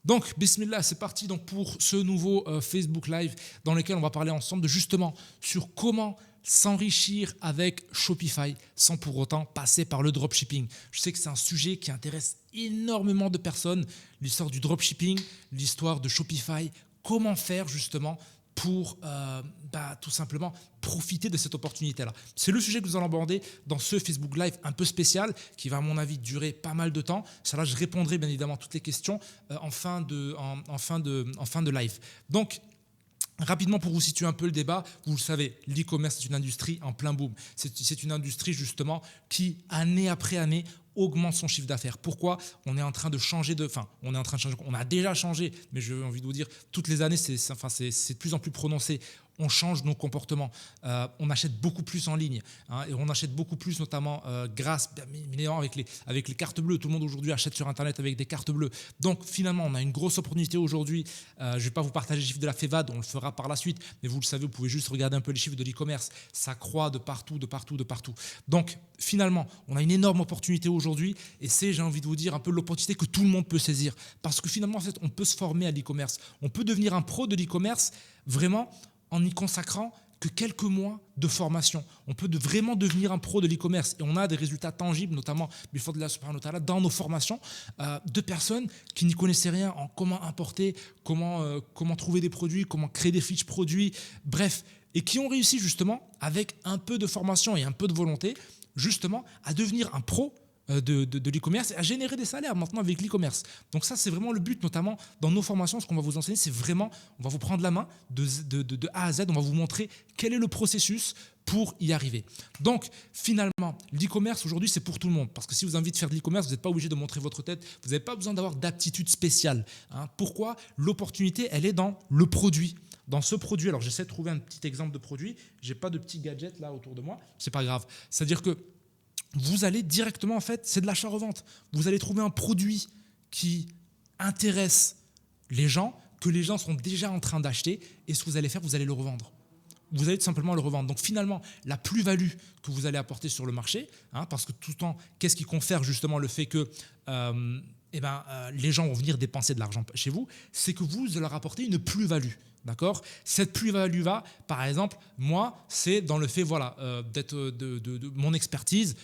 Donc, bismillah, c'est parti donc pour ce nouveau Facebook Live dans lequel on va parler ensemble de justement sur comment s'enrichir avec Shopify sans pour autant passer par le dropshipping. Je sais que c'est un sujet qui intéresse énormément de personnes, l'histoire du dropshipping, l'histoire de Shopify, comment faire justement pour tout simplement profiter de cette opportunité-là. C'est le sujet que nous allons aborder dans ce Facebook Live un peu spécial qui va à mon avis durer pas mal de temps. Ça là, je répondrai bien évidemment à toutes les questions en fin de live. Donc, rapidement, pour vous situer un peu le débat, vous le savez, l'e-commerce est une industrie en plein boom. C'est une industrie justement qui, année après année, augmente son chiffre d'affaires. Pourquoi ? On est en train de changer on a déjà changé, mais j'ai envie de vous dire, toutes les années, c'est de plus en plus prononcé. On change nos comportements. On achète beaucoup plus en ligne, hein, et on achète beaucoup plus notamment grâce, avec les cartes bleues. Tout le monde aujourd'hui achète sur Internet avec des cartes bleues. Donc finalement, on a une grosse opportunité aujourd'hui. Je ne vais pas vous partager les chiffres de la FEVAD, on le fera par la suite, mais vous le savez, vous pouvez juste regarder un peu les chiffres de l'e-commerce. Ça croît de partout. Donc finalement, on a une énorme opportunité aujourd'hui et c'est, j'ai envie de vous dire, un peu l'opportunité que tout le monde peut saisir. Parce que finalement, en fait, on peut se former à l'e-commerce. On peut devenir un pro de l'e-commerce vraiment en y consacrant que quelques mois de formation. On peut vraiment devenir un pro de l'e-commerce et on a des résultats tangibles, notamment dans nos formations, de personnes qui n'y connaissaient rien en comment importer, comment trouver des produits, comment créer des fiches produits, bref, et qui ont réussi justement, avec un peu de formation et un peu de volonté, justement à devenir un pro de l'e-commerce et à générer des salaires maintenant avec l'e-commerce. Donc ça, c'est vraiment le but, notamment dans nos formations. Ce qu'on va vous enseigner, c'est vraiment, on va vous prendre la main de A à Z, on va vous montrer quel est le processus pour y arriver. Donc finalement, l'e-commerce aujourd'hui, c'est pour tout le monde. Parce que si vous avez envie de faire de l'e-commerce, vous n'êtes pas obligé de montrer votre tête, vous n'avez pas besoin d'avoir d'aptitude spéciale, hein. Pourquoi ? L'opportunité, elle est dans le produit. Dans ce produit, alors j'essaie de trouver un petit exemple de produit, je n'ai pas de petit gadget là autour de moi, c'est pas grave. C'est-à-dire que vous allez directement, en fait, c'est de l'achat-revente. Vous allez trouver un produit qui intéresse les gens, que les gens sont déjà en train d'acheter, et ce que vous allez faire, vous allez le revendre. Vous allez tout simplement le revendre. Donc finalement, la plus-value que vous allez apporter sur le marché, hein, parce que tout le temps, qu'est-ce qui confère justement le fait que les gens vont venir dépenser de l'argent chez vous, c'est que vous leur apportez une plus-value. D'accord ? Cette plus-value va, par exemple, moi, c'est dans le fait d'être de mon expertise,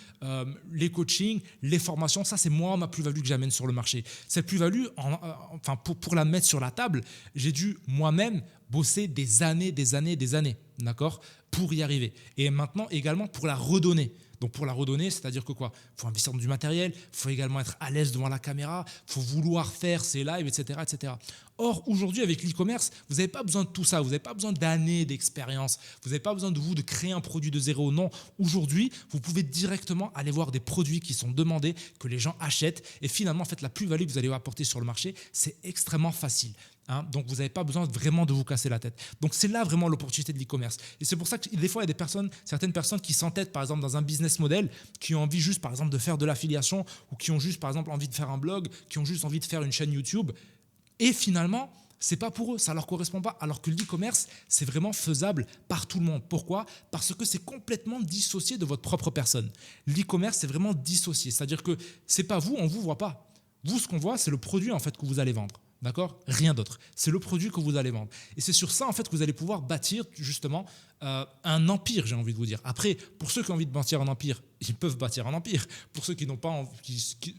les coachings, les formations, ça c'est moi ma plus-value que j'amène sur le marché. Cette plus-value, pour la mettre sur la table, j'ai dû moi-même bosser des années, d'accord, pour y arriver. Et maintenant également pour la redonner. Donc pour la redonner, c'est-à-dire que quoi ? Il faut investir dans du matériel, il faut également être à l'aise devant la caméra, il faut vouloir faire ses lives, etc., etc. Or, aujourd'hui, avec l'e-commerce, vous n'avez pas besoin de tout ça, vous n'avez pas besoin d'années d'expérience, vous n'avez pas besoin de créer un produit de zéro. Non, aujourd'hui, vous pouvez directement aller voir des produits qui sont demandés, que les gens achètent, et finalement, en fait, la plus-value que vous allez apporter sur le marché, c'est extrêmement facile. Hein, donc, vous n'avez pas besoin vraiment de vous casser la tête. Donc, c'est là vraiment l'opportunité de l'e-commerce. Et c'est pour ça que des fois, il y a certaines personnes qui s'entêtent, par exemple, dans un business model, qui ont envie juste, par exemple, de faire de l'affiliation ou qui ont juste, par exemple, envie de faire un blog, qui ont juste envie de faire une chaîne YouTube. Et finalement, c'est pas pour eux, ça leur correspond pas. Alors que l'e-commerce, c'est vraiment faisable par tout le monde. Pourquoi ? Parce que c'est complètement dissocié de votre propre personne. L'e-commerce, c'est vraiment dissocié. C'est-à-dire que c'est pas vous, on vous voit pas. Vous, ce qu'on voit, c'est le produit en fait que vous allez vendre. D'accord ? Rien d'autre. C'est le produit que vous allez vendre. Et c'est sur ça en fait que vous allez pouvoir bâtir justement un empire, j'ai envie de vous dire. Après, pour ceux qui ont envie de bâtir un empire, ils peuvent bâtir un empire. Pour ceux qui n'ont pas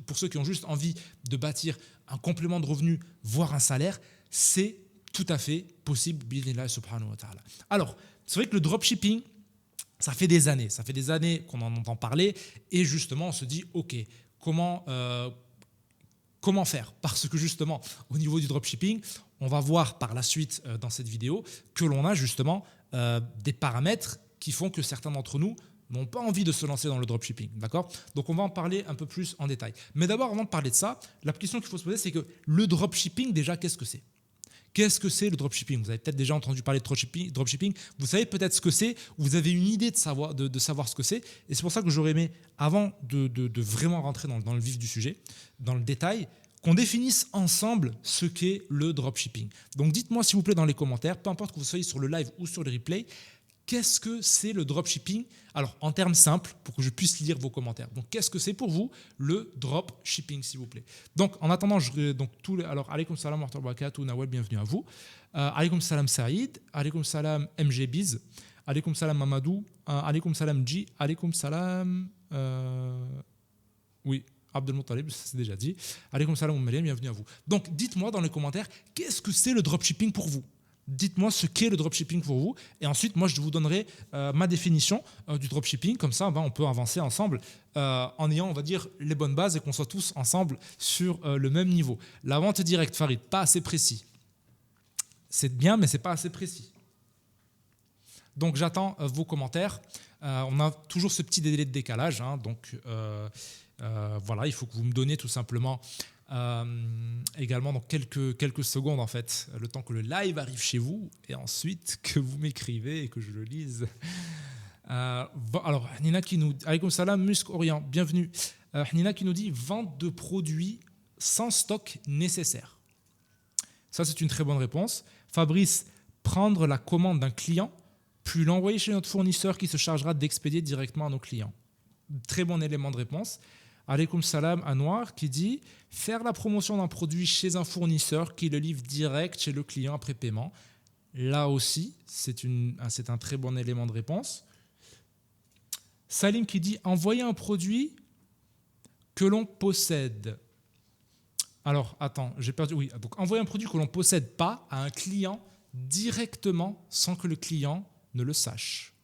pour ceux qui ont juste envie de bâtir un complément de revenu, voire un salaire, c'est tout à fait possible. Bi'idhnillah subhanahu wa ta'ala. Alors, c'est vrai que le dropshipping, ça fait des années qu'on en entend parler et justement on se dit ok, comment faire ? Parce que justement, au niveau du dropshipping, on va voir par la suite dans cette vidéo que l'on a justement des paramètres qui font que certains d'entre nous n'ont pas envie de se lancer dans le dropshipping. D'accord ? Donc, on va en parler un peu plus en détail. Mais d'abord, avant de parler de ça, la question qu'il faut se poser, c'est que le dropshipping, déjà, qu'est-ce que c'est ? Qu'est-ce que c'est le dropshipping ? Vous avez peut-être déjà entendu parler de dropshipping. Vous savez peut-être ce que c'est. Vous avez une idée de savoir ce que c'est. Et c'est pour ça que j'aurais aimé, avant de vraiment rentrer dans le vif du sujet, dans le détail, qu'on définisse ensemble ce qu'est le dropshipping. Donc dites-moi s'il vous plaît dans les commentaires, peu importe que vous soyez sur le live ou sur le replay, Qu'est-ce que c'est le dropshipping? Alors, en termes simples, pour que je puisse lire vos commentaires. Donc, qu'est-ce que c'est pour vous le dropshipping, s'il vous plaît? Donc, en attendant, alors, alaykoum salam wa rahmatullahi wa barakatuh, Nawel, bienvenue à vous. Alaykoum salam Saïd, alaykoum salam MGBiz, alaykoum salam Mamadou, alaykoum salam G, alaykoum salam. Oui. Abdel Muttalib, c'est déjà dit. Alaykoum salam Mariam, bienvenue à vous. Donc, dites-moi dans les commentaires, qu'est-ce que c'est le dropshipping pour vous? Dites-moi ce qu'est le dropshipping pour vous. Et ensuite, moi, je vous donnerai ma définition du dropshipping. Comme ça, on peut avancer ensemble en ayant, on va dire, les bonnes bases et qu'on soit tous ensemble sur le même niveau. La vente directe, Farid, pas assez précis. C'est bien, mais ce n'est pas assez précis. Donc, j'attends vos commentaires. On a toujours ce petit délai de décalage. Donc, voilà, il faut que vous me donniez tout simplement également dans quelques secondes en fait, le temps que le live arrive chez vous et ensuite que vous m'écrivez et que je le lise. Alors, Nina qui nous dit, alaykoum salam, Musk Orient, bienvenue. Nina qui nous dit vente de produits sans stock nécessaire. Ça, c'est une très bonne réponse. Fabrice, prendre la commande d'un client, puis l'envoyer chez notre fournisseur qui se chargera d'expédier directement à nos clients. Très bon élément de réponse. Alaykoum salam Anwar qui dit faire la promotion d'un produit chez un fournisseur qui le livre direct chez le client après paiement. Là aussi, c'est un très bon élément de réponse. Salim qui dit envoyer un produit que l'on possède. Alors, attends, j'ai perdu. Oui, donc envoyer un produit que l'on ne possède pas à un client directement sans que le client ne le sache.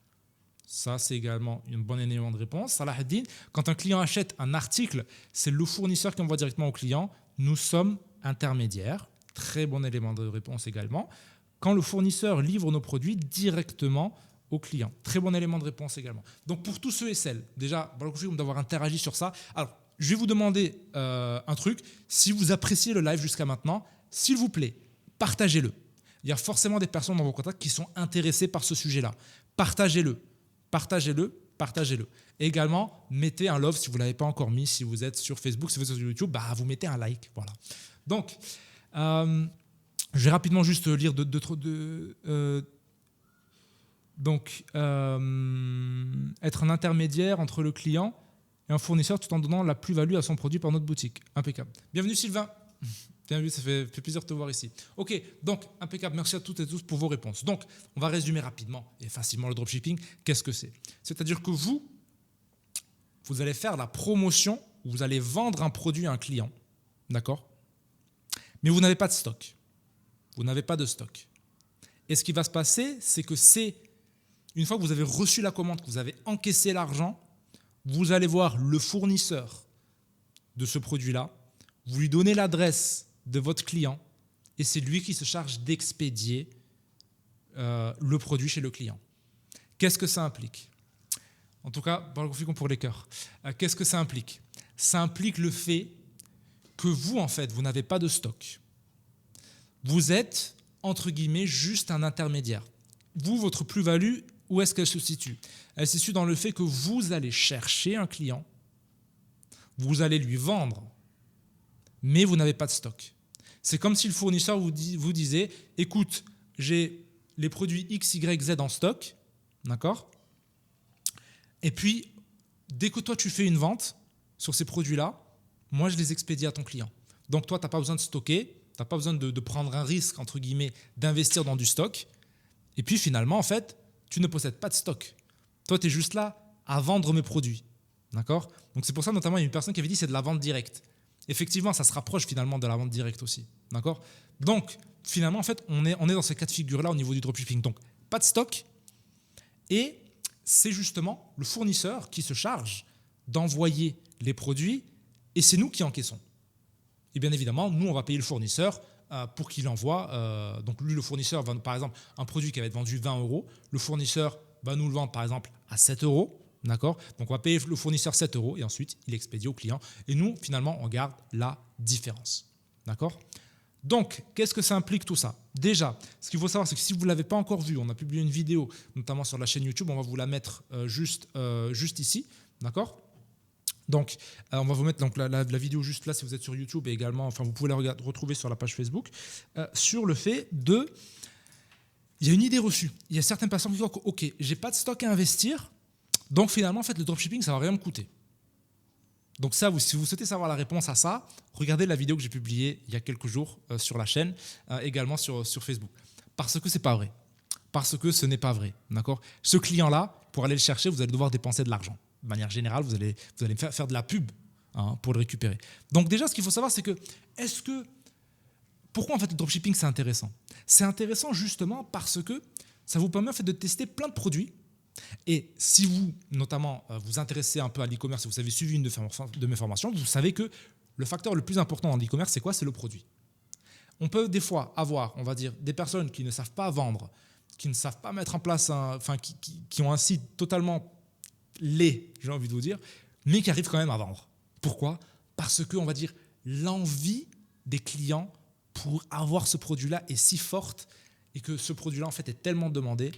Ça, c'est également un bon élément de réponse. Salahuddin, quand un client achète un article, c'est le fournisseur qui envoie directement au client. Nous sommes intermédiaires. Très bon élément de réponse également. Quand le fournisseur livre nos produits directement au client. Très bon élément de réponse également. Donc, pour tous ceux et celles, déjà, d'avoir interagi sur ça. Alors, je vais vous demander un truc. Si vous appréciez le live jusqu'à maintenant, s'il vous plaît, partagez-le. Il y a forcément des personnes dans vos contacts qui sont intéressées par ce sujet-là. Partagez-le. Partagez-le, partagez-le. Et également, mettez un love si vous ne l'avez pas encore mis, si vous êtes sur Facebook, si vous êtes sur YouTube, vous mettez un like. Voilà. Donc, je vais rapidement juste lire être un intermédiaire entre le client et un fournisseur tout en donnant la plus-value à son produit par notre boutique. Impeccable. Bienvenue Sylvain. Bienvenue, ça fait plaisir de te voir ici. Ok, donc impeccable, merci à toutes et tous pour vos réponses. Donc, on va résumer rapidement et facilement le dropshipping. Qu'est-ce que c'est? C'est-à-dire que vous allez faire la promotion, vous allez vendre un produit à un client, d'accord? Mais vous n'avez pas de stock. Vous n'avez pas de stock. Et ce qui va se passer, c'est que une fois que vous avez reçu la commande, que vous avez encaissé l'argent, vous allez voir le fournisseur de ce produit-là, vous lui donnez l'adresse de votre client et c'est lui qui se charge d'expédier le produit chez le client. Qu'est-ce que ça implique? En tout cas, pour les cœurs. Qu'est-ce que ça implique? Ça implique le fait que vous, en fait, vous n'avez pas de stock. Vous êtes, entre guillemets, juste un intermédiaire. Vous, votre plus-value, où est-ce qu'elle se situe? Elle se situe dans le fait que vous allez chercher un client, vous allez lui vendre, mais vous n'avez pas de stock. C'est comme si le fournisseur vous disait « Écoute, j'ai les produits X, Y, Z en stock, d'accord? Et puis, dès que toi, tu fais une vente sur ces produits-là, moi, je les expédie à ton client. Donc, toi, tu n'as pas besoin de stocker, tu n'as pas besoin de prendre un risque, entre guillemets, d'investir dans du stock. Et puis, finalement, en fait, tu ne possèdes pas de stock. Toi, tu es juste là à vendre mes produits. D'accord? Donc, c'est pour ça, notamment, il y a une personne qui avait dit c'est de la vente directe. Effectivement, ça se rapproche finalement de la vente directe aussi. D'accord? Donc, finalement, en fait, on est dans ces cas de figure-là au niveau du dropshipping. Donc, pas de stock. Et c'est justement le fournisseur qui se charge d'envoyer les produits et c'est nous qui encaissons. Et bien évidemment, nous, on va payer le fournisseur pour qu'il envoie. Donc, lui, le fournisseur va, par exemple, un produit qui va être vendu 20 €, le fournisseur va nous le vendre, par exemple, à 7 €. D'accord? Donc, on va payer le fournisseur 7 € et ensuite, il expédie au client. Et nous, finalement, on garde la différence. D'accord? Donc, qu'est-ce que ça implique tout ça? Déjà, ce qu'il faut savoir, c'est que si vous ne l'avez pas encore vu, on a publié une vidéo, notamment sur la chaîne YouTube, on va vous la mettre juste ici. D'accord? Donc, on va vous mettre donc, la vidéo juste là si vous êtes sur YouTube et également, enfin, vous pouvez la retrouver sur la page Facebook, sur le fait de... il y a une idée reçue. Il y a certaines personnes qui disent ok, j'ai pas de stock à investir, donc finalement en fait le dropshipping ça va rien me coûter. Donc ça, si vous souhaitez savoir la réponse à ça, regardez la vidéo que j'ai publiée il y a quelques jours sur la chaîne, également sur Facebook. Parce que c'est pas vrai. Parce que ce n'est pas vrai. D'accord ? Ce client-là, pour aller le chercher, vous allez devoir dépenser de l'argent. De manière générale, vous allez faire de la pub pour le récupérer. Donc déjà, ce qu'il faut savoir, c'est que pourquoi en fait le dropshipping c'est intéressant ? C'est intéressant justement parce que ça vous permet en fait de tester plein de produits. Et si vous, notamment, vous intéressez un peu à l'e-commerce et vous avez suivi une de mes formations, vous savez que le facteur le plus important dans l'e-commerce, c'est quoi ? C'est le produit. On peut des fois avoir, on va dire, des personnes qui ne savent pas vendre, qui ne savent pas mettre en place, qui ont un site totalement laid, j'ai envie de vous dire, mais qui arrivent quand même à vendre. Pourquoi ? Parce que, on va dire, l'envie des clients pour avoir ce produit-là est si forte et que ce produit-là, en fait, est tellement demandé,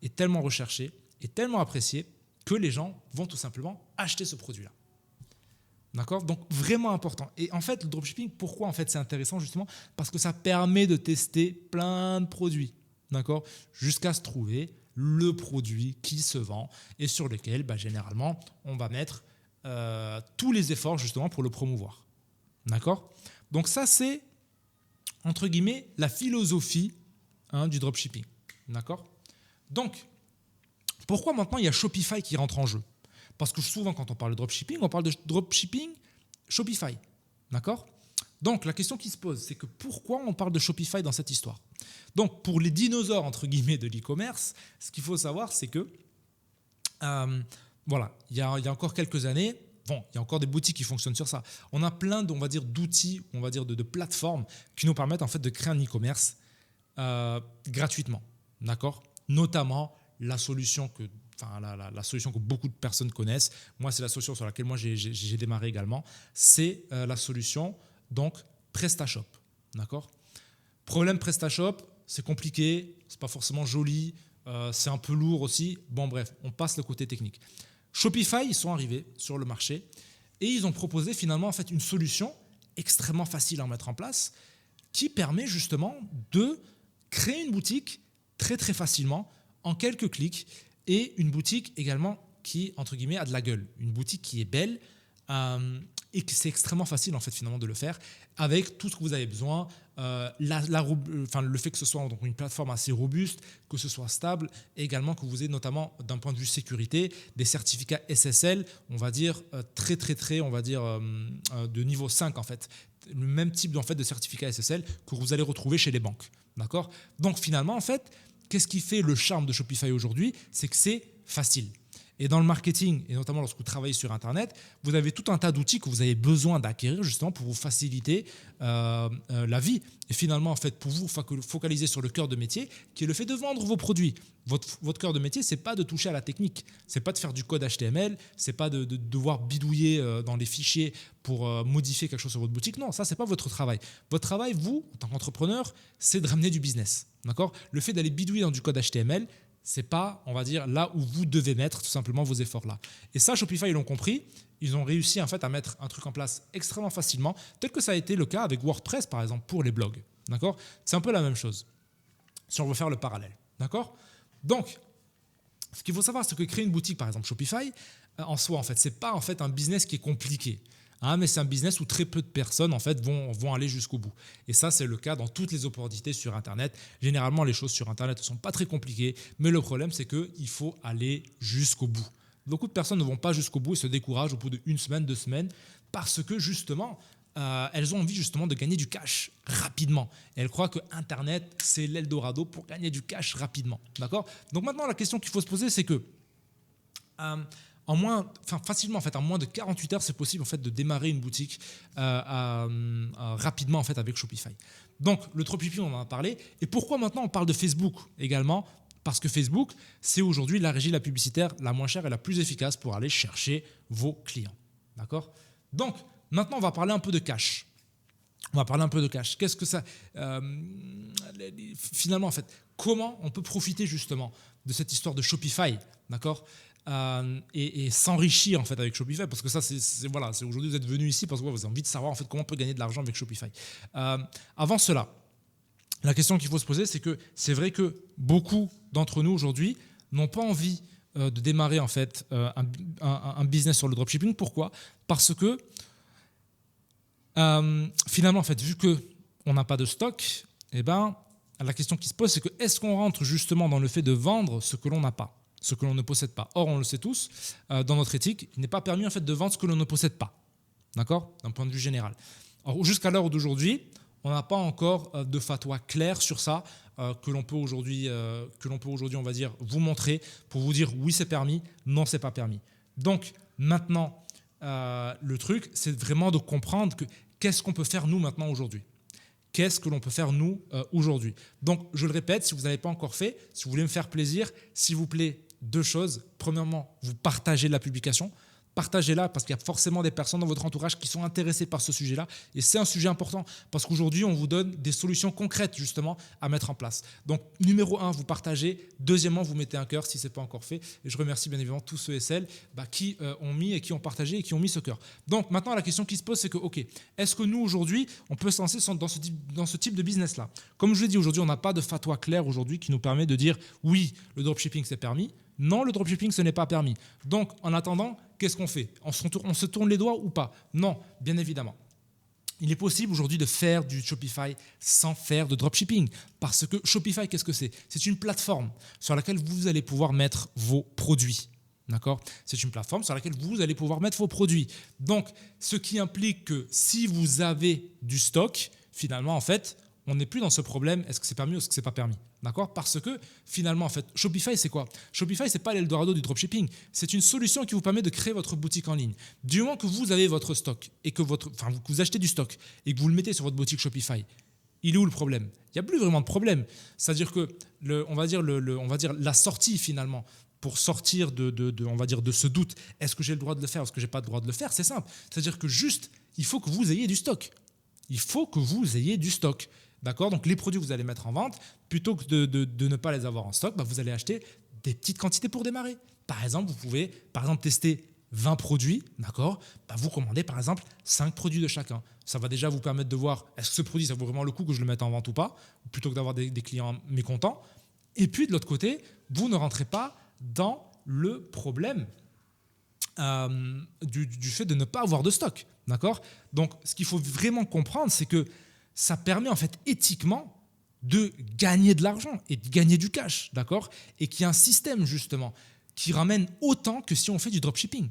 est tellement recherché, est tellement apprécié que les gens vont tout simplement acheter ce produit-là. D'accord ? Donc, vraiment important. Et en fait, le dropshipping, pourquoi en fait, c'est intéressant justement ? Parce que ça permet de tester plein de produits. D'accord ? Jusqu'à se trouver le produit qui se vend et sur lequel, généralement, on va mettre tous les efforts justement pour le promouvoir. D'accord ? Donc, ça, c'est, entre guillemets, la philosophie du dropshipping. D'accord ? Donc, pourquoi maintenant il y a Shopify qui rentre en jeu ? Parce que souvent, quand on parle de dropshipping, on parle de dropshipping Shopify. D'accord ? Donc, la question qui se pose, c'est que pourquoi on parle de Shopify dans cette histoire ? Donc, pour les dinosaures, entre guillemets, de l'e-commerce, ce qu'il faut savoir, c'est que, il y a encore quelques années, il y a encore des boutiques qui fonctionnent sur ça. On a plein, d'outils, de plateformes qui nous permettent en fait de créer un e-commerce gratuitement. D'accord ? Notamment la solution que beaucoup de personnes connaissent. Moi, c'est la solution sur laquelle j'ai démarré également. C'est la solution donc PrestaShop. D'accord ? Problème PrestaShop, c'est compliqué, c'est pas forcément joli, c'est un peu lourd aussi. Bon bref, on passe le côté technique. Shopify, ils sont arrivés sur le marché et ils ont proposé finalement en fait une solution extrêmement facile à mettre en place qui permet justement de créer une boutique très très facilement en quelques clics et une boutique également qui, entre guillemets, a de la gueule. Une boutique qui est belle et que c'est extrêmement facile en fait finalement de le faire avec tout ce que vous avez besoin. Le fait que ce soit donc une plateforme assez robuste, que ce soit stable et également que vous ayez notamment d'un point de vue sécurité des certificats SSL, on va dire très très très, on va dire de niveau 5 en fait. Le même type en fait de certificat SSL que vous allez retrouver chez les banques. D'accord ? Donc finalement en fait, qu'est-ce qui fait le charme de Shopify aujourd'hui ? C'est que c'est facile. Et dans le marketing, et notamment lorsque vous travaillez sur Internet, vous avez tout un tas d'outils que vous avez besoin d'acquérir justement pour vous faciliter la vie. Et finalement, en fait, pour vous focaliser sur le cœur de métier, qui est le fait de vendre vos produits. Votre cœur de métier, ce n'est pas de toucher à la technique. Ce n'est pas de faire du code HTML. Ce n'est pas de devoir bidouiller dans les fichiers pour modifier quelque chose sur votre boutique. Non, ça, ce n'est pas votre travail. Votre travail, vous, en tant qu'entrepreneur, c'est de ramener du business. D'accord ? Le fait d'aller bidouiller dans du code HTML, c'est pas, on va dire, là où vous devez mettre tout simplement vos efforts là. Et ça, Shopify, ils l'ont compris. Ils ont réussi en fait à mettre un truc en place extrêmement facilement, tel que ça a été le cas avec WordPress, par exemple, pour les blogs. D'accord ? C'est un peu la même chose, si on veut faire le parallèle. D'accord ? Donc, ce qu'il faut savoir, c'est que créer une boutique, par exemple Shopify, en soi, en fait, c'est pas en fait un business qui est compliqué. Mais c'est un business où très peu de personnes en fait, vont aller jusqu'au bout. Et ça, c'est le cas dans toutes les opportunités sur Internet. Généralement, les choses sur Internet ne sont pas très compliquées, mais le problème, c'est qu'il faut aller jusqu'au bout. Beaucoup de personnes ne vont pas jusqu'au bout et se découragent au bout d'une semaine, 2 semaines, parce que justement, elles ont envie justement de gagner du cash rapidement. Et elles croient que Internet, c'est l'Eldorado pour gagner du cash rapidement. D'accord ? Donc maintenant, la question qu'il faut se poser, c'est que facilement, en fait, en moins de 48 heures, c'est possible en fait, de démarrer une boutique rapidement en fait, avec Shopify. Donc, le dropshipping, on en a parlé. Et pourquoi maintenant on parle de Facebook également ? Parce que Facebook, c'est aujourd'hui la régie la publicitaire la moins chère et la plus efficace pour aller chercher vos clients. D'accord ? Donc, maintenant, on va parler un peu de cash. Qu'est-ce que ça… finalement, en fait, comment on peut profiter justement de cette histoire de Shopify, d'accord ? Et s'enrichir en fait avec Shopify, parce que ça c'est aujourd'hui vous êtes venu ici parce que vous avez envie de savoir en fait comment on peut gagner de l'argent avec Shopify. Avant cela, la question qu'il faut se poser, c'est que c'est vrai que beaucoup d'entre nous aujourd'hui n'ont pas envie de démarrer en fait un business sur le dropshipping. Pourquoi? Parce que finalement, en fait, vu qu'on n'a pas de stock, eh ben, la question qui se pose, c'est que est-ce qu'on rentre justement dans le fait de vendre ce que l'on n'a pas, ce que l'on ne possède pas? Or, on le sait tous, dans notre éthique, il n'est pas permis en fait de vendre ce que l'on ne possède pas. D'accord? D'un point de vue général. Alors, jusqu'à l'heure d'aujourd'hui, on n'a pas encore de fatwa clair sur ça que l'on peut aujourd'hui, on va dire, vous montrer pour vous dire oui c'est permis, non c'est pas permis. Donc maintenant, le truc, c'est vraiment de comprendre que qu'est-ce qu'on peut faire nous maintenant aujourd'hui. Qu'est-ce que l'on peut faire nous aujourd'hui. Donc je le répète, si vous n'avez pas encore fait, si vous voulez me faire plaisir, s'il vous plaît, 2 choses. Premièrement, vous partagez la publication. Partagez-la parce qu'il y a forcément des personnes dans votre entourage qui sont intéressées par ce sujet-là. Et c'est un sujet important parce qu'aujourd'hui, on vous donne des solutions concrètes justement à mettre en place. Donc, numéro 1, vous partagez. Deuxièmement, vous mettez un cœur si ce n'est pas encore fait. Et je remercie bien évidemment tous ceux et celles qui ont mis et qui ont partagé et qui ont mis ce cœur. Donc, maintenant, la question qui se pose, c'est que, OK, est-ce que nous, aujourd'hui, on peut se lancer dans ce type de business-là? Comme je l'ai dit, aujourd'hui, on n'a pas de fatwa clair aujourd'hui qui nous permet de dire oui, le dropshipping, c'est permis. Non, le dropshipping, ce n'est pas permis. Donc, en attendant, qu'est-ce qu'on fait? On se tourne les doigts ou pas? Non, bien évidemment. Il est possible aujourd'hui de faire du Shopify sans faire de dropshipping. Parce que Shopify, qu'est-ce que c'est? C'est une plateforme sur laquelle vous allez pouvoir mettre vos produits. D'accord? C'est une plateforme sur laquelle vous allez pouvoir mettre vos produits. Donc, ce qui implique que si vous avez du stock, finalement, en fait, on n'est plus dans ce problème, est-ce que c'est permis ou est-ce que c'est pas permis? D'accord? Parce que finalement, en fait, Shopify, c'est quoi? Shopify, c'est pas l'Eldorado du dropshipping. C'est une solution qui vous permet de créer votre boutique en ligne. Du moment que vous avez votre stock et que vous achetez du stock et que vous le mettez sur votre boutique Shopify, il est où le problème? Il n'y a plus vraiment de problème. C'est-à-dire que on va dire la sortie finalement pour sortir de ce doute. Est-ce que j'ai le droit de le faire? Est-ce que j'ai pas le droit de le faire? C'est simple. C'est-à-dire que juste, il faut que vous ayez du stock. Il faut que vous ayez du stock. D'accord? Donc, les produits que vous allez mettre en vente, plutôt que de ne pas les avoir en stock, vous allez acheter des petites quantités pour démarrer. Par exemple, vous pouvez tester 20 produits. D'accord? Vous commandez par exemple 5 produits de chacun. Ça va déjà vous permettre de voir est-ce que ce produit, ça vaut vraiment le coup que je le mette en vente ou pas, plutôt que d'avoir des clients mécontents. Et puis, de l'autre côté, vous ne rentrez pas dans le problème du fait de ne pas avoir de stock. D'accord? Donc, ce qu'il faut vraiment comprendre, c'est que ça permet en fait éthiquement de gagner de l'argent et de gagner du cash, d'accord? Et qu'il y a un système justement qui ramène autant que si on fait du dropshipping.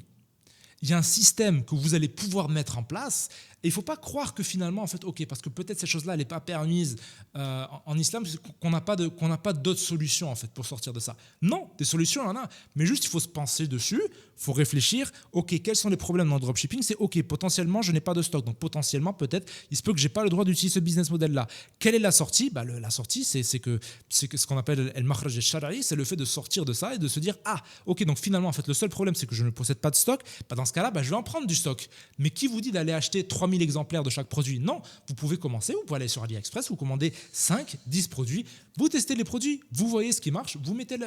Il y a un système que vous allez pouvoir mettre en place et il ne faut pas croire que finalement, en fait, ok, parce que peut-être ces choses-là, elle n'est pas permise en islam, qu'on n'a pas d'autres solutions en fait pour sortir de ça. Non, des solutions, il y en a, mais juste il faut se penser dessus, il faut réfléchir, ok, quels sont les problèmes dans le dropshipping? C'est ok, potentiellement, je n'ai pas de stock, donc potentiellement, peut-être, il se peut que je n'ai pas le droit d'utiliser ce business model-là. Quelle est la sortie? La sortie, c'est ce qu'on appelle el makhraj al-shar'i, c'est le fait de sortir de ça et de se dire, ah, ok, donc finalement, en fait, le seul problème, c'est que je ne possède pas de stock. Dans ce cas-là, je vais en prendre du stock. Mais qui vous dit d'aller acheter 3000 exemplaires de chaque produit? Non, vous pouvez commencer, vous pouvez aller sur AliExpress, vous commandez 5, 10 produits, vous testez les produits, vous voyez ce qui marche, vous mettez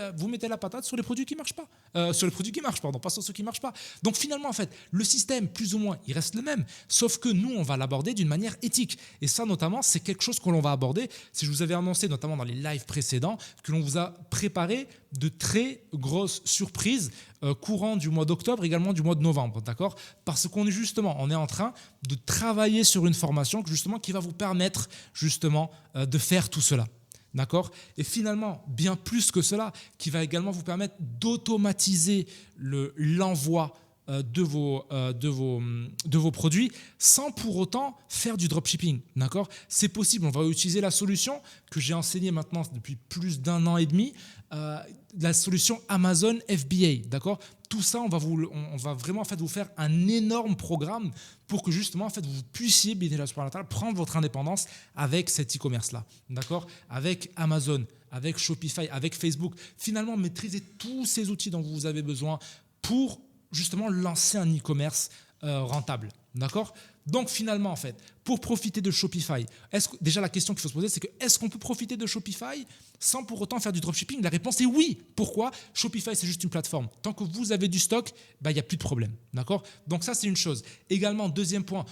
la patate sur les produits qui ne marchent pas. Sur les produits qui marchent, pardon, pas sur ceux qui ne marchent pas. Donc finalement, en fait, le système, plus ou moins, il reste le même, sauf que nous, on va l'aborder d'une manière éthique. Et ça, notamment, c'est quelque chose que l'on va aborder. Si je vous avais annoncé, notamment dans les lives précédents, que l'on vous a préparé de très grosses surprises courant du mois d'octobre, également du mois de novembre, d'accord? Parce qu'on est en train de travailler sur une formation qui va vous permettre justement de faire tout cela. D'accord? Et finalement, bien plus que cela, qui va également vous permettre d'automatiser l'envoi de vos produits sans pour autant faire du dropshipping. D'accord? C'est possible. On va utiliser la solution que j'ai enseignée maintenant depuis plus d'1 an et demi, la solution Amazon FBA. D'accord? Tout ça, on va vraiment en fait, vous faire un énorme programme pour que justement en fait, vous puissiez, prendre votre indépendance avec cet e-commerce-là. D'accord? Avec Amazon, avec Shopify, avec Facebook. Finalement, maîtriser tous ces outils dont vous avez besoin pour justement lancer un e-commerce rentable. D'accord? Donc finalement, en fait, pour profiter de Shopify, déjà la question qu'il faut se poser, c'est que est-ce qu'on peut profiter de Shopify sans pour autant faire du dropshipping? La réponse est oui. Pourquoi? Shopify, c'est juste une plateforme. Tant que vous avez du stock, il n'y a plus de problème. D'accord? Donc ça, c'est une chose. Également, deuxième point,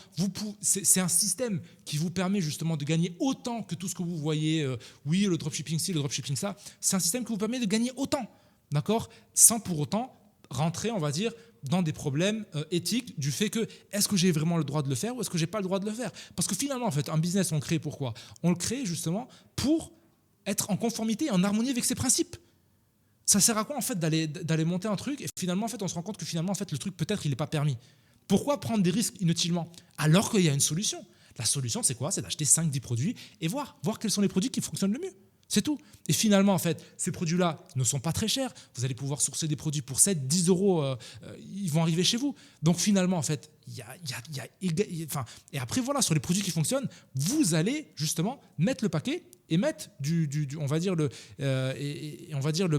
c'est un système qui vous permet justement de gagner autant que tout ce que vous voyez. Oui, le dropshipping ci, le dropshipping ça. C'est un système qui vous permet de gagner autant. D'accord? Sans pour autant rentrer, on va dire, dans des problèmes éthiques du fait que est-ce que j'ai vraiment le droit de le faire ou est-ce que j'ai pas le droit de le faire? Parce que finalement, en fait, un business, on le crée pourquoi? On le crée justement pour être en conformité, en harmonie avec ses principes. Ça sert à quoi en fait d'aller monter un truc et finalement, en fait, on se rend compte que finalement, en fait, le truc peut-être il n'est pas permis. Pourquoi prendre des risques inutilement alors qu'il y a une solution? La solution, c'est quoi? C'est d'acheter 5-10 produits et voir quels sont les produits qui fonctionnent le mieux. C'est tout. Et finalement, en fait, ces produits-là ne sont pas très chers. Vous allez pouvoir sourcer des produits pour 7, 10 euros. Ils vont arriver chez vous. Donc finalement, en fait, et après, voilà, sur les produits qui fonctionnent, vous allez justement mettre le paquet et mettre on va dire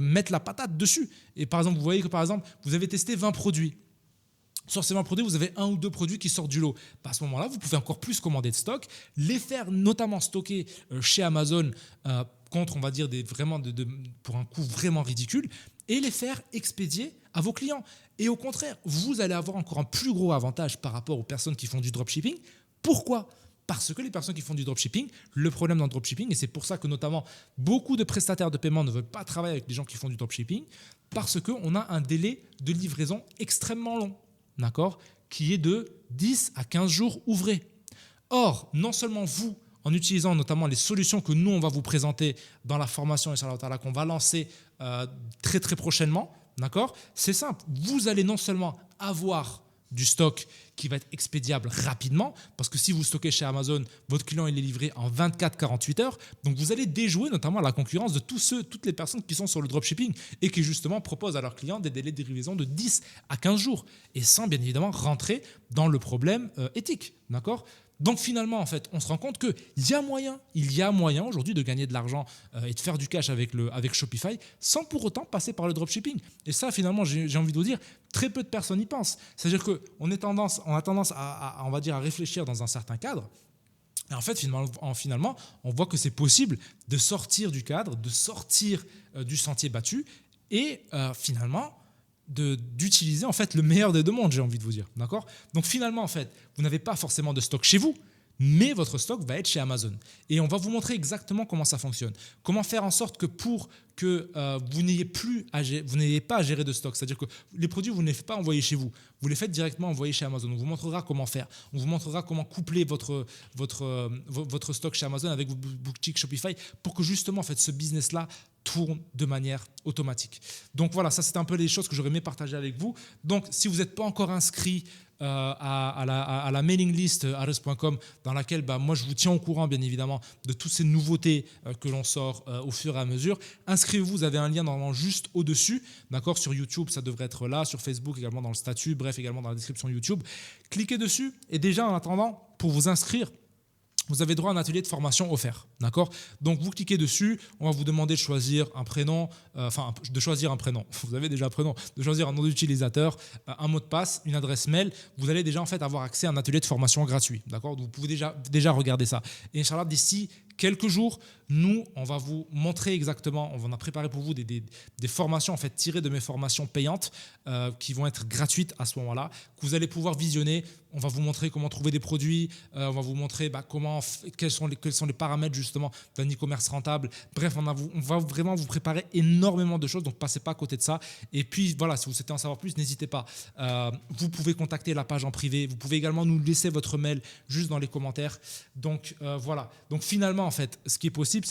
mettre la patate dessus. Et par exemple, vous voyez que par exemple, vous avez testé 20 produits. Sur ces 20 produits, vous avez 1 ou 2 produits qui sortent du lot. À ce moment-là, vous pouvez encore plus commander de stock, les faire notamment stocker chez Amazon contre, on va dire, pour un coût vraiment ridicule, et les faire expédier à vos clients. Et au contraire, vous allez avoir encore un plus gros avantage par rapport aux personnes qui font du dropshipping. Pourquoi ? Parce que les personnes qui font du dropshipping, le problème dans le dropshipping, et c'est pour ça que notamment beaucoup de prestataires de paiement ne veulent pas travailler avec les gens qui font du dropshipping, parce qu'on a un délai de livraison extrêmement long. D'accord, qui est de 10 à 15 jours ouvrés. Or, non seulement vous, en utilisant notamment les solutions que nous, on va vous présenter dans la formation Inch'Allah qu'on va lancer très très prochainement, d'accord, c'est simple, vous allez non seulement avoir du stock qui va être expédiable rapidement, parce que si vous stockez chez Amazon, votre client il est livré en 24-48 heures, donc vous allez déjouer notamment la concurrence de toutes les personnes qui sont sur le dropshipping et qui justement proposent à leurs clients des délais de livraison de 10 à 15 jours, et sans bien évidemment rentrer dans le problème éthique, d'accord ? Donc finalement, en fait, on se rend compte qu'il y a moyen aujourd'hui de gagner de l'argent et de faire du cash avec Shopify sans pour autant passer par le dropshipping. Et ça, finalement, j'ai envie de vous dire, très peu de personnes y pensent. C'est-à-dire qu'on a tendance à, on va dire, à réfléchir dans un certain cadre. Et en fait, finalement, on voit que c'est possible de sortir du cadre, de sortir du sentier battu et finalement d'utiliser en fait le meilleur des deux mondes, j'ai envie de vous dire, d'accord? Donc finalement, en fait, vous n'avez pas forcément de stock chez vous, mais votre stock va être chez Amazon. Et on va vous montrer exactement comment ça fonctionne. Comment faire en sorte que pour que vous n'ayez pas à gérer de stock. C'est-à-dire que les produits, vous ne les faites pas envoyer chez vous. Vous les faites directement envoyer chez Amazon. On vous montrera comment faire. On vous montrera comment coupler votre stock chez Amazon avec vos boutiques Shopify pour que justement en fait, ce business-là tourne de manière automatique. Donc voilà, ça c'est un peu les choses que j'aurais aimé partager avec vous. Donc si vous n'êtes pas encore inscrit à la mailing list ares.com dans laquelle moi je vous tiens au courant bien évidemment de toutes ces nouveautés que l'on sort au fur et à mesure. Inscrivez-vous, vous avez un lien normalement juste au-dessus, d'accord, sur YouTube ça devrait être là, sur Facebook également dans le statut, bref également dans la description YouTube. Cliquez dessus et déjà en attendant pour vous inscrire, vous avez droit à un atelier de formation offert, d'accord? Donc, vous cliquez dessus, on va vous demander de choisir un prénom, de choisir un prénom, vous avez déjà un prénom, de choisir un nom d'utilisateur, un mot de passe, une adresse mail. Vous allez déjà en fait avoir accès à un atelier de formation gratuit, d'accord? Vous pouvez déjà regarder ça. Et Inch'Allah, d'ici quelques jours, nous, on va vous montrer exactement, on a préparé pour vous des formations en fait tirées de mes formations payantes qui vont être gratuites à ce moment-là, que vous allez pouvoir visionner. On va vous montrer comment trouver des produits, on va vous montrer quels sont les paramètres justement d'un e-commerce rentable. Bref, on va vraiment vous préparer énormément de choses, donc passez pas à côté de ça. Et puis voilà, si vous souhaitez en savoir plus, n'hésitez pas. Vous pouvez contacter la page en privé, vous pouvez également nous laisser votre mail juste dans les commentaires. Donc voilà, donc finalement en fait, ce qui est possible,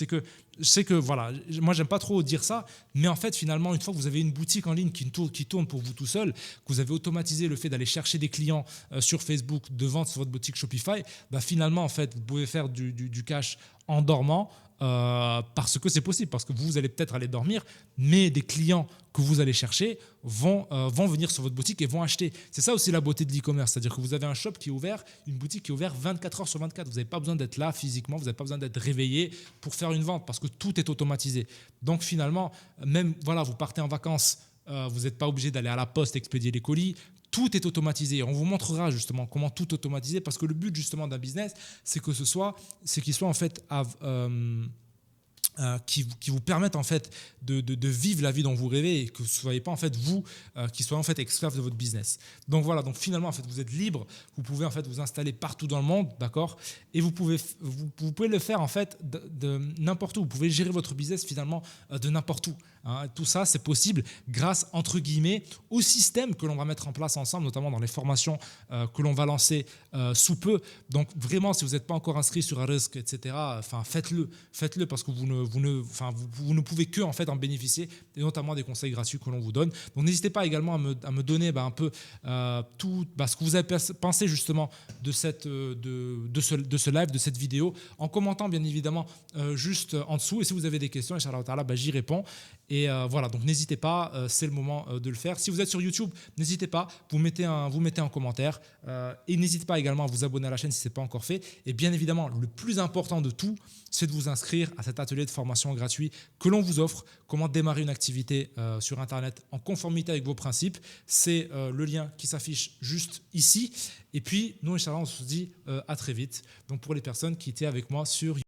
c'est que voilà, moi j'aime pas trop dire ça, mais en fait finalement une fois que vous avez une boutique en ligne qui tourne pour vous tout seul, que vous avez automatisé le fait d'aller chercher des clients sur Facebook, de vendre sur votre boutique Shopify, finalement en fait vous pouvez faire du cash en dormant. Parce que c'est possible, parce que vous allez peut-être aller dormir, mais des clients que vous allez chercher vont venir sur votre boutique et vont acheter. C'est ça aussi la beauté de l'e-commerce, c'est-à-dire que vous avez un shop qui est ouvert, une boutique qui est ouverte 24 heures sur 24. Vous n'avez pas besoin d'être là physiquement, vous n'avez pas besoin d'être réveillé pour faire une vente, parce que tout est automatisé. Donc finalement, même voilà, vous partez en vacances, vous n'êtes pas obligé d'aller à la poste expédier les colis. tout est automatisé. On vous montrera justement comment tout automatiser parce que le but justement d'un business, c'est qu'il soit en fait qui vous permettent en fait de vivre la vie dont vous rêvez et que ce ne soyez pas en fait vous qui soyez en fait esclave de votre business. Donc voilà, donc finalement en fait vous êtes libre, vous pouvez en fait vous installer partout dans le monde, d'accord, et vous pouvez le faire en fait de n'importe où. Vous pouvez gérer votre business finalement de n'importe où. Hein. Tout ça c'est possible grâce entre guillemets au système que l'on va mettre en place ensemble, notamment dans les formations que l'on va lancer sous peu. Donc vraiment si vous n'êtes pas encore inscrit sur Arezk, etc., enfin faites-le parce que vous ne pouvez que en fait en bénéficier et notamment des conseils gratuits que l'on vous donne. Donc n'hésitez pas également à me donner un peu tout ce que vous avez pensé justement de ce live, de cette vidéo, en commentant bien évidemment juste en dessous. Et si vous avez des questions, Inch'Allah Ta'ala, j'y réponds. Et voilà, donc n'hésitez pas, c'est le moment de le faire. Si vous êtes sur YouTube, n'hésitez pas, vous mettez un commentaire et n'hésitez pas également à vous abonner à la chaîne si ce n'est pas encore fait. Et bien évidemment, le plus important de tout, c'est de vous inscrire à cet atelier de formation gratuit que l'on vous offre. Comment démarrer une activité sur Internet en conformité avec vos principes. C'est le lien qui s'affiche juste ici. Et puis, nous, Inch'Allah, on se dit à très vite. Donc, pour les personnes qui étaient avec moi sur YouTube.